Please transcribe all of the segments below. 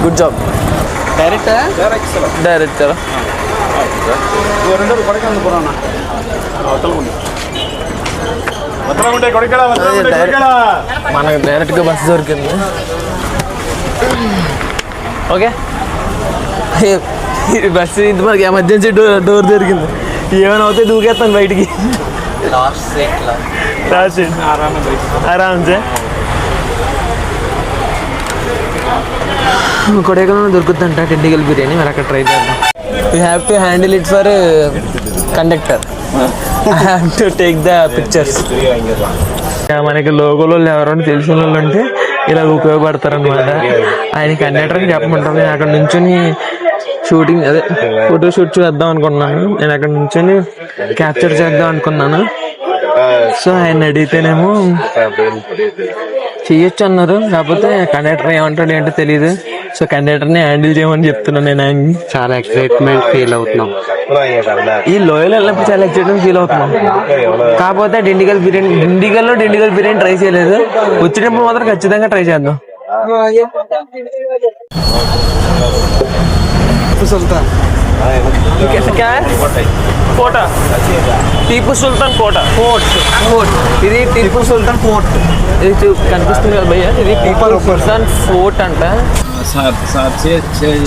Good job. Director మనకు డైరెక్ట్గా bus దొరికింది. ఓకే బస్సు ఇది మనకి ఎమర్జెన్సీ డోర్ దొరికింది. ఏమైనా అవుతే దూకేస్తాను బయటికి. ఆరామ్సే కొడైకెనాల్ దొరుకుతుందంట టెండికల్ బిర్యానీ. మరి అక్కడ ట్రై చేద్దాం. You have to handle it for conductor. I have to take the pictures. మనకి లోగోలో ఎవరైనా తెలిసిన వాళ్ళు ఉంటే ఇలా ఉపయోగపడతారు అనమాట. ఆయన కండక్టర్ అని చెప్పమంటారు. నేను అక్కడ నుంచొని షూటింగ్ అదే ఫోటో షూట్ చేద్దాం అనుకున్నాను. నేను అక్కడ నుంచొని క్యాప్చర్ చేద్దాం అనుకున్నాను. సో ఆయన అడిగితేనేమో చెయ్యొచ్చు అన్నారు. కాకపోతే కండక్టర్ ఏమంటాడు ఏంటో తెలియదు. సో కండక్టర్ని హ్యాండిల్ చేయమని చెప్తున్నాను. నేను ఆయన చాలా ఎక్సైట్మెంట్ ఫీల్ అవుతున్నాం. ఈ లోయలో వెళ్ళినప్పుడు చాలా ఎక్సైట్మెంట్ ఫీల్ అవుతున్నాం. కాకపోతే డిండిగల్ బిర్యానీ ట్రై చేయలేదు. వచ్చినప్పుడు మాత్రం ఖచ్చితంగా ట్రై చేద్దాం. కోట టీపు సుల్తాన్ కోట ఫోర్ట్. ఇది టీపు సుల్తాన్ ఫోర్ట్. ఇది కనిపిస్తుంది కదా భయ్య. ఇది టీపు సుల్తాన్ ఫోర్ట్ అంట.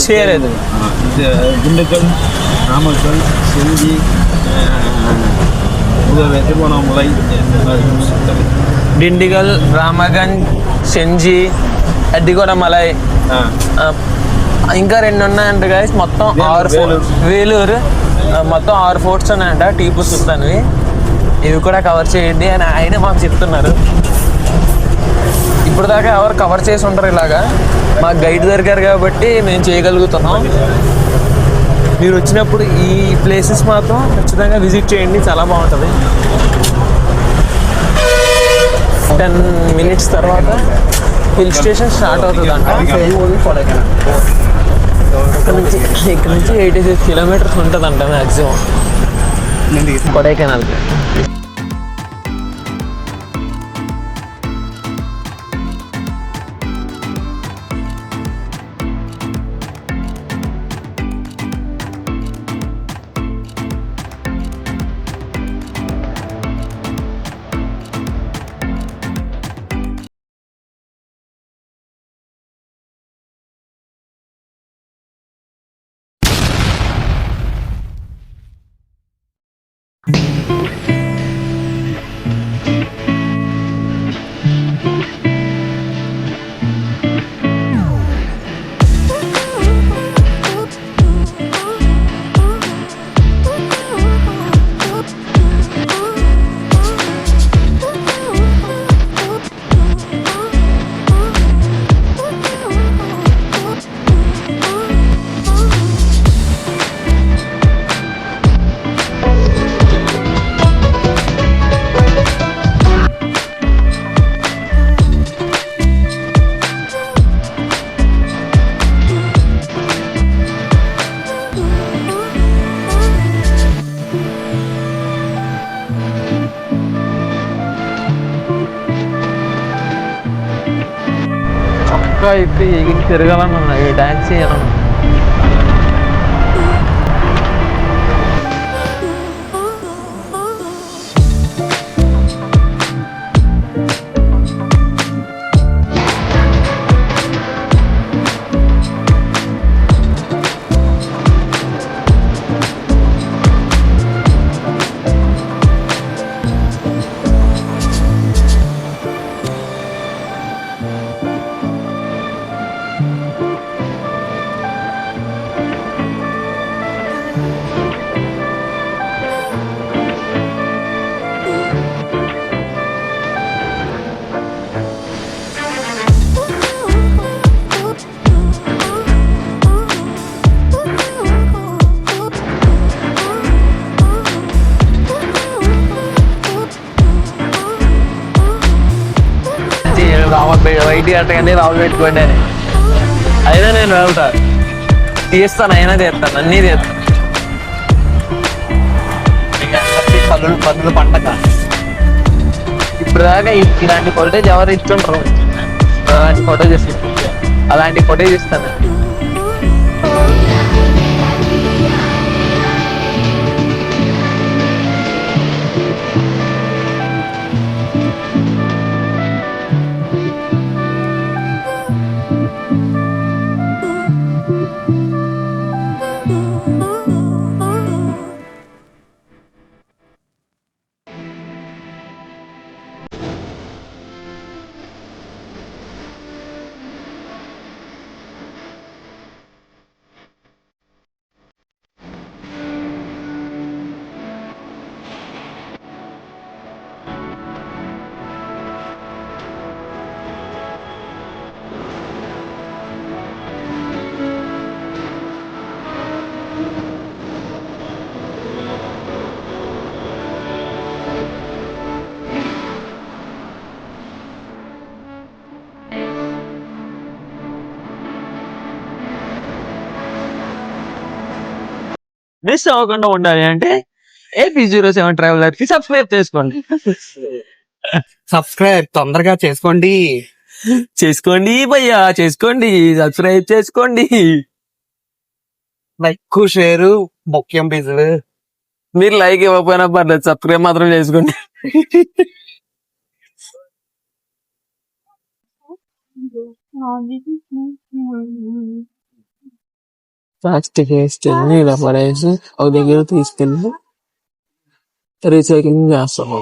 చేయలేదు. దిండుగల్, రామగల్, సెంజి, డిండిగల్, రామగంజ్, సెంజి, అడ్డిగోడమలై, ఇంకా 2 ఉన్నాయంట గైస్. మొత్తం 6 వేలూరు. మొత్తం 6 ఫోర్ట్స్ ఉన్నాయంట టీపు సుల్తాన్వి. ఇవి కూడా కవర్ చేయండి అని ఆయన మాకు చెప్తున్నారు. ఇప్పుడు దాకా ఎవరు కవర్ చేసి ఉంటారు ఇలాగా. మాకు గైడ్ దొరికారు కాబట్టి మేము చేయగలుగుతున్నాం. మీరు వచ్చినప్పుడు ఈ ప్లేసెస్ మాత్రం ఖచ్చితంగా విజిట్ చేయండి. చాలా బాగుంటుంది. 10 minutes తర్వాత హిల్ స్టేషన్ స్టార్ట్ అవుతుంది అంట. ఇక్కడ నుంచి 86 kilometers ఉంటుందంట మ్యాక్సిమం కొడైకెనాల్కి. ఇప్పి ఎగిరి తిరగాలని ఉన్నాయి. డాన్స్ చేయాలని. వైట్ అట్టకండి రావులు పెట్టుకోండి అని. అయినా నేను వెళ్తా తీస్తాను. అయినా తీస్తాను. అన్నీ తీస్తాను. పన్నులు పంటక ఇప్పుడు దాకా ఇలాంటి ఫోటేజ్ ఎవరు ఇస్తుంటారు. అలాంటి ఫోటోజ్ ఇస్తాను. మిస్ అవ్వకుండా ఉండాలి అంటే AP07 ట్రావెలర్ కి సబ్స్క్రైబ్ చేసుకోండి. సబ్స్క్రైబ్ తొందరగా చేసుకోండి. చేసుకోండి భయ్యా, చేసుకోండి, సబ్స్క్రైబ్ చేసుకోండి. లైక్ షేర్ ముఖ్యం బిజులు. మీరు లైక్ ఇవ్వకపోయినా పర్లేదు, సబ్స్క్రైబ్ మాత్రం చేసుకోండి. ప్లాస్టిక్ వేస్ట్ అన్ని ఇలా పడేసి ఒక దగ్గర తీసుకెళ్ళి రీసైక్లింగ్ చేస్తాము.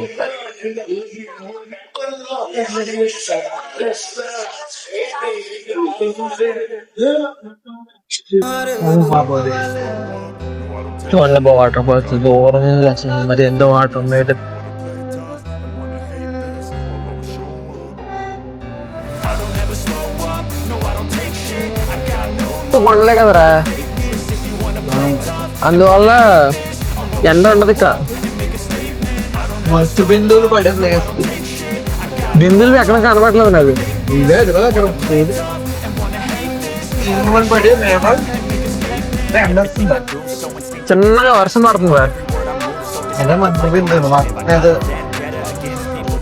చూడండి వాటర్ ఫాల్స్ దూరం మరి ఎంతో వాటర్ ఉన్నాయి. కొండలే కదరా, అందువల్ల ఎండ ఉండదు ఇక్కడ. మస్తు బిందువులు పడేది. బిందులు ఎక్కడ కనబడలేదు నాకు. ఇదే కదా అక్కడ పడే చిన్నగా వర్షం పడుతుంది. అదే మస్తు బిందువులు